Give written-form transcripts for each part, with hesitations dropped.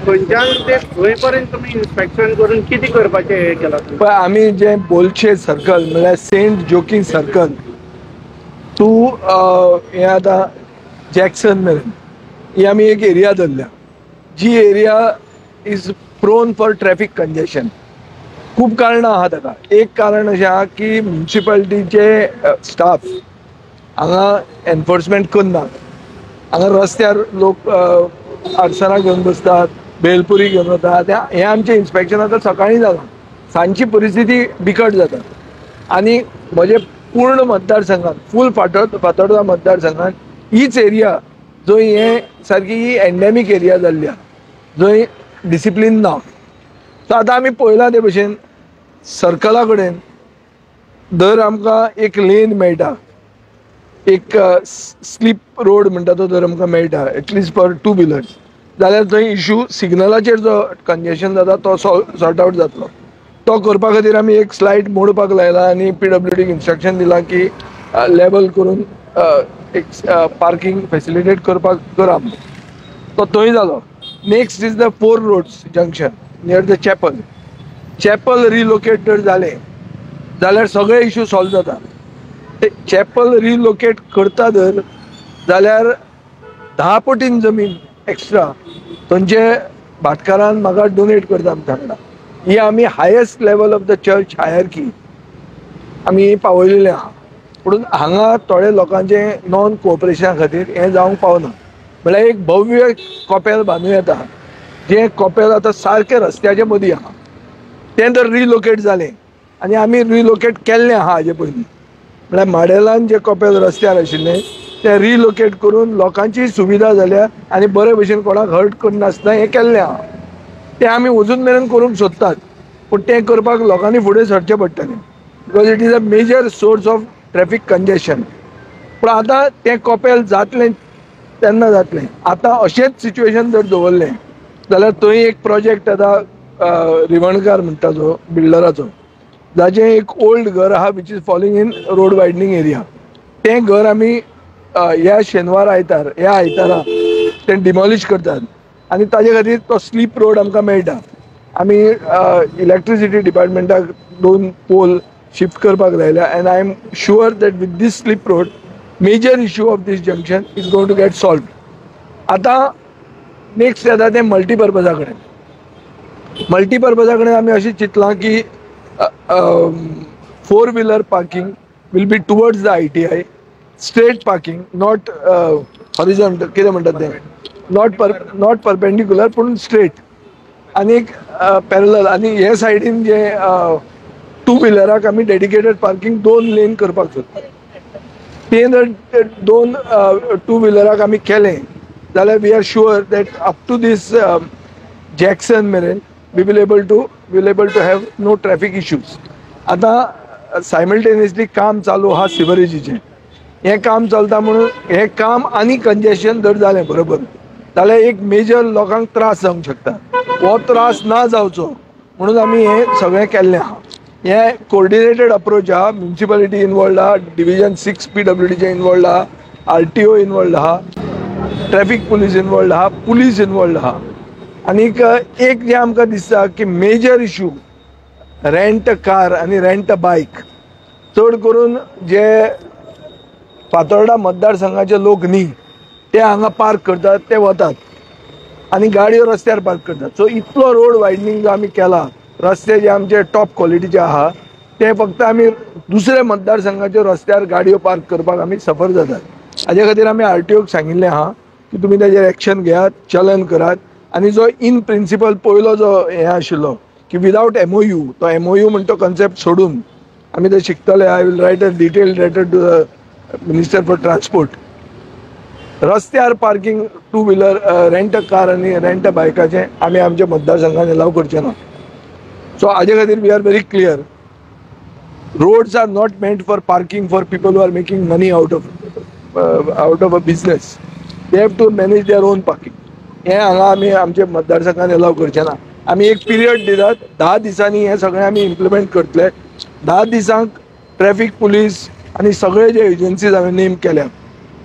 खंयच्यान ते खंय पर्यंत तुमी इन्स्पेक्शन करून कितें करपाचें हें केलां? पण आमी जे बोलशे सर्कल म्हळ्यार सेंट जोकिंग सर्कल टू हे आतां जॅक्सन मेरेन ही आमी एक एरिया धरल्या, जी area is prone for traffic congestion. खूब कारणां आहा ताका. एक कारण अशें आहा की म्युन्सिपालिटीचे स्टाफ हांगा एनफोर्समेंट करना. हांगा रस्त्यार लोक आडसरां घेवन बसतात, भेलपुरी घेवन वतात. हें आमचें इन्स्पेक्शन आतां सकाळीं जालां. सांजची परिस्थिती बिकट जाता. आनी म्हजे पूर्ण मतदारसंघात फूल फातोर्डा मतदारसंघात हीच एरिया जंय हे सारकी ही एंडेमीक एरिया जाल्ली आहा, जंय डिसिप्लीन ना. सो आतां आमी पळयलां ते भशेन सर्कला कडेन दर आमकां एक लेन मेळटा, एक स्लीप रोड म्हणटा तो जर आमकां मेळटा एटलिस्ट फॉर टू व्हिलर्स, जाल्यार थंय इश्यू सिग्नलाचेर जो कंजेशन जाता तो सॉर्ट आवट जातलो. तो करपा खातीर आमी एक स्लायड मोडपाक लायला आनी PWDक इन्स्ट्रक्शन दिलां की लेवल करून एक पार्किंग फॅसिलिटेट करपाक करा. तो थंय जालो. Next is the 4 roads junction near the chapel relocate जर जालें जाल्यार सगळे इश्यू सॉल्व जाता. चॅपल रिलोकेट करता जर जाल्यार 10 पटीन जमीन एक्स्ट्रा थंयचे भाटकारान म्हाका डोनेट करता आमच्या. ही आमी highest level of the church hierarchy आमी पावयलेलें आहा. पूण हांगा थोड्या लोकांचे नॉन कोऑपरेशना खातीर हें जावंक पावना. म्हळ्यार एक भव्य कॉपेल बांदूं येता, जें कॉपेल आतां सारकें रस्त्याचे मदीं आहा. तें जर रिलोकेट जालें आनी आमी रिलोकेट केल्लें आहा हाजे पयलीं, म्हळ्यार माडेलान जे कॉपेल रस्त्यार आशिल्लें तें रिलोकेट करून लोकांची सुविधा जाल्या आनी बरे भशेन कोणाक हर्ट करनासतना हें केल्लें आहा. तें आमी अजून मेरेन करूंक सोदतात, पूण तें करपाक लोकांनी फुडें सरचें पडटलें, because it is a major source of traffic congestion. पूण आतां तें कॉपेल जातलें तेन्ना जातलें. आतां अशेंच सिच्युएशन जर दवरलें जाल्यार थंय एक प्रोजेक्ट आतां रिवणकार म्हणटा जो बिल्डराचो, जाचें एक ओल्ड घर आहा which is falling in road widening area. तें घर आमी ह्या ह्या आयतारा तें डिमॉलिश करतात आनी ताजे खातीर तो स्लीप रोड आमकां मेळटा. आमी इलेक्ट्रिसिटी डिपार्टमेंटाक 2 पोल शिफ्ट करपाक लायल्या and I am sure that with this slip road major issue of this junction is going to get solve. आतां नेक्स्ट येता तें मल्टीपर्पजा कडेन. मल्टीपर्पजा कडेन आमी अशें चिंतलां की 4 wheeler parking will be towards the ITI, straight parking, not horizontal कितें म्हणटात तें, नॉट परपेंडिक्युलर पूण स्ट्रेट, आनी एक पॅरलल. आनी हे सायडीन जे 2 व्हिलराक आमी डेडिकेटेड पार्किंग 2 लेन करपाक सोदतात. तें जर 2 2 व्हिलराक आमी केलें जाल्यार we are sure that up to these जॅक्सन मेरेन we will able to have no traffic issues. आतां सायमल्टेनियसली काम चालू आहा सिवरेजीचें. हें काम चलता म्हणून हें काम आनी कंजेशन जर जालें बरोबर जाल्यार एक मेजर लोकांक त्रास जावंक शकता. हो त्रास ना जावचो म्हणून आमी हें सगळें केल्लें आहा. हें कोऑर्डिनेटेड अप्रोच आहा. म्युन्सिपालिटी इनवॉल्ड आहा, डिविजन 6 PWDचे इनवॉल्ड आहा, RTO इनवॉल्ड आहा, ट्रॅफिक पुलीस इनवॉल्ड आहा, पुलीस इनवॉल्ड आहा. आनीक एक जें आमकां दिसता की मेजर इश्यू रेंट कार आनी रेंट बायक. चड करून जे फातोर्डा मतदारसंघाचे लोक न्ही ते हांगा पार्क करतात, ते वतात आनी गाडयो रस्त्यार पार्क करतात. सो इतलो रोड वायडनींग जो आमी केला, रस्ते जे आमचे टॉप क्वॉलिटीचे आहा ते फक्त आमी दुसरे मतदारसंघाच्या रस्त्यार गाडयो पार्क करपाक आमी सफर जातात. हाजे खातीर आमी RTOक सांगिल्लें आहा की तुमी ताजेर एक्शन घेयात, चलन करात. आनी जो इन प्रिंसिपल पयलो जो हें आशिल्लो की विदाउट MOU, तो MOU म्हणटा तो कन्सेप्ट सोडून आमी ते शिकतले. I will write a detailed letter to the minister for transport. रस्त्यार पार्किंग 2 व्हिलर रेंट कार आनी रेंट बायकाचें आमी आमच्या मतदारसंघान अलाव करचें ना. सो हाजे खातीर we are very clear. Roads are not meant for parking for people who are making money out of a business. They have to manage their own parking. हें हांगा आमी आमच्या मतदारसंघान अलाव करचें ना. आमी एक पिरियड दितात, 10 दिसांनी हें सगळें आमी इम्प्लिमेंट करतले. 10 दिसांक ट्रॅफिक पुलीस आनी सगळे जे एजन्सीज हांवें नेम केल्या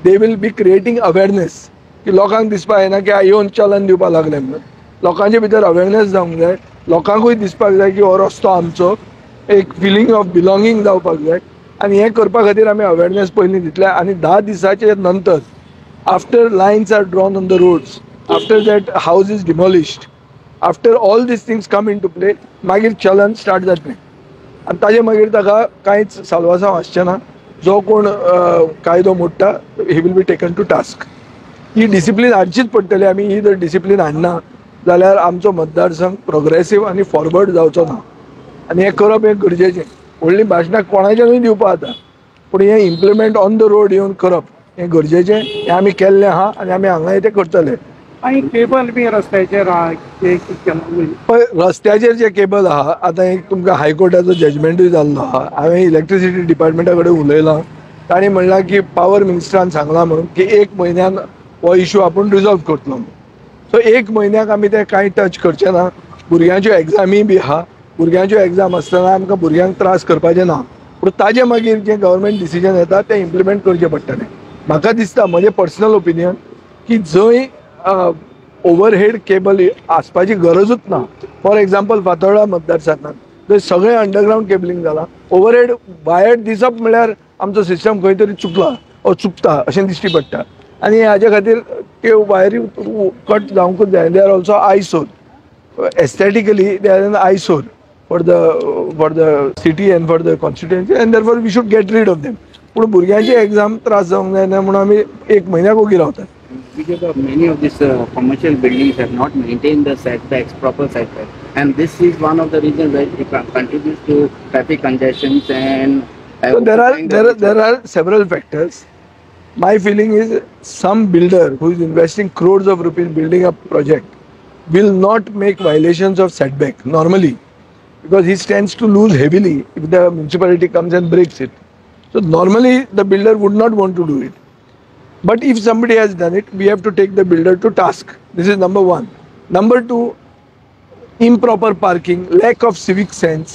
they will be creating awareness की लोकांक दिसपा येना की येवन चलन दिवपा लागले म्हणून. लोकांचे भितर अवेरनेस जावंक जाय, लोकांकूय दिसपाक जाय की हो रस्तो आमचो, एक फिलींग ऑफ बिलॉंगींग जावपाक जाय. आनी हें करपा खातीर आमी अवेरनेस पयलीं दितले. आनी 10 दिसाचे नंतर after lines are drawn on the roads, after that house is demolished, after all these things come in to play, मागीर चलन स्टार्ट जातलें. आनी ताजे मागीर ताका कांयच साल्वासांव आसचें ना. जो कोण कायदो मोडटा he will be taken to task. ही डिसिप्लीन हाडचीच पडटली. आमी ही जर डिसिप्लीन हाडना जाल्यार आमचो मतदारसंघ प्रोग्रेसीव आनी फॉरवर्ड जावचो ना. आनी हें करप हें गरजेचें. व्हडलीं भाशणां कोणाच्यानूय दिवपा जाता, पूण हें इम्प्लिमेंट ऑन द रोड येवन करप हें गरजेचें. हें आमी केल्लें आहा आनी आमी हांगाय तें करतले. आणि केबल बी रस्त्याचेर पळय, रस्त्याचेर जे केबल आहा, आतां एक तुमकां हायकोर्टाचो जजमेंटूय जाल्लो आहा. हांवें इलेक्ट्रिसिटी डिपार्टमेंटा कडेन उलयलां. तांणी म्हणलां की पावर मिनिस्टरान सांगलां म्हणून की 1 म्हयन्यान हो इशू आपूण रिजॉल्व करतलो. सो 1 म्हयन्याक आमी तें कांय टच करचें ना. भुरग्यांच्यो एग्जामी बी आहा. भुरग्यांच्यो एग्जाम आसतना आमकां भुरग्यांक त्रास करपाचें ना. पूण ताजे मागीर जें गव्हर्मेंट डिसिजन येता तें इम्प्लिमेंट करचें पडटलें. म्हाका दिसता, म्हजें पर्सनल ओपिनियन, की जंय ओवरहेड केबल आसपाची गरजूच ना. फॉर एग्जाम्पल फातोर्डा मतदारसंघात थंय सगळें अंडरग्रावंड केबलिंग जालां. ओवरहेड वायर दिसप म्हळ्यार आमचो सिस्टम खंय तरी चुकला वा चुकता अशें दिश्टी पडटा. आनी हाजे खातीर त्यो वायरी कट जावंकूच जाय. They are also eyesore. Aesthetically they are an eyesore for the city and for the constituency, and therefore we should get rid of them. पूण भुरग्यांचे एग्जाम त्रास जावंक जायना म्हणून आमी 1 म्हयन्याक ओगी रावतात. Because of many of these commercial buildings have not maintained the setbacks, proper setbacks, and this is one of the reasons why it contributes to traffic congestions and. So there are several factors. My feeling is some builder who is investing crores of rupees building a project will not make violations of setback normally, because he stands to lose heavily if the municipality comes and breaks it. So normally the builder would not want to do it. But if somebody has done it, we have to take the builder to task. This is number 1. Number 2, improper parking, lack of civic sense,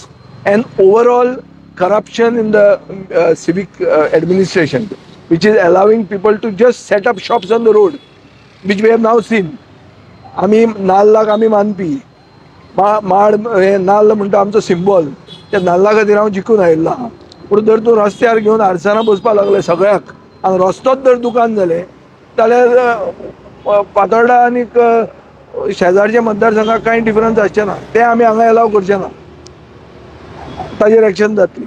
and overall corruption in the civic administration, which is allowing people to just set up shops on the road, which we have now seen. आमी नाल्लाक आमी मानपी, माड हे नाल्ल म्हणटा आमचो symbol, त्या नाल्ला खातीर हांव जिखून आयिल्लो आहा. पूण जर तूं रस्त्यार घेवन आडसाना बसपाक लागले सगळ्याक, आनी रस्तोच जर दुकान जालें जाल्यार फातोर्डा आनी शेजारच्या मतदारसंघाक कांय डिफरन्स आसचें ना. तें आमी हांगा एलाव करचें ना. ताजेर एक्शन जातली.